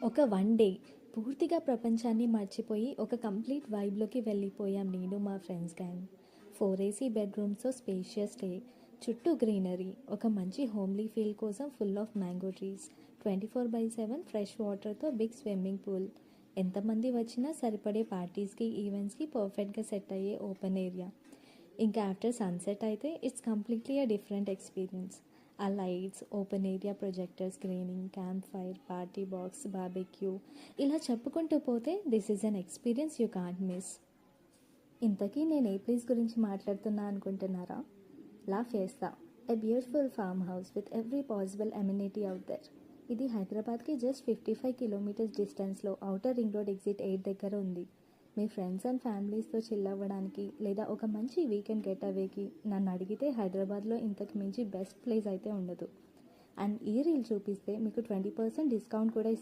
ఒక one day పూర్తిగా ప్రపంచాన్ని మర్చిపోయి ఒక కంప్లీట్ వైబ్లోకి వెళ్ళిపోయాం నేను మా ఫ్రెండ్స్ గ్యాంగ్. 4 AC బెడ్రూమ్స్తో స్పేషియస్ స్టే, చుట్టూ గ్రీనరీ, ఒక మంచి హోమ్లీ ఫీల్ కోసం full of mango trees, 24/7 fresh వాటర్తో బిగ్ స్విమ్మింగ్ పూల్, ఎంతమంది వచ్చినా సరిపడే పార్టీస్కి ఈవెంట్స్కి పర్ఫెక్ట్గా సెట్ అయ్యే ఓపెన్ ఏరియా. ఇంకా ఆఫ్టర్ సన్సెట్ అయితే it's completely a different experience. ఆ lights, open area projector screening, camp fire, party box, barbecue, ఇలా చెప్పుకుంటూ పోతే this is an experience you can't miss. ఇంతకీ నేను ఏ ప్లేస్ గురించి మాట్లాడుతున్నా అనుకుంటున్నారా? La Fiesta, a beautiful farm house with every possible amenity out there. ఇది హైదరాబాద్కి జస్ట్ 55 కిలోమీటర్స్ డిస్టెన్స్లో ఔటర్ రింగ్ రోడ్ ఎగ్జిట్ 8 దగ్గర ఉంది. మీ ఫ్రెండ్స్ అండ్ ఫ్యామిలీస్తో చిల్ అవ్వడానికి లేదా ఒక మంచి వీకెండ్ గెట్ అవేకి నన్ను అడిగితే హైదరాబాద్లో ఇంతకు మించి బెస్ట్ ప్లేస్ అయితే ఉండదు. అండ్ ఈ రీల్ చూపిస్తే మీకు 20% డిస్కౌంట్ కూడా ఇస్తాను.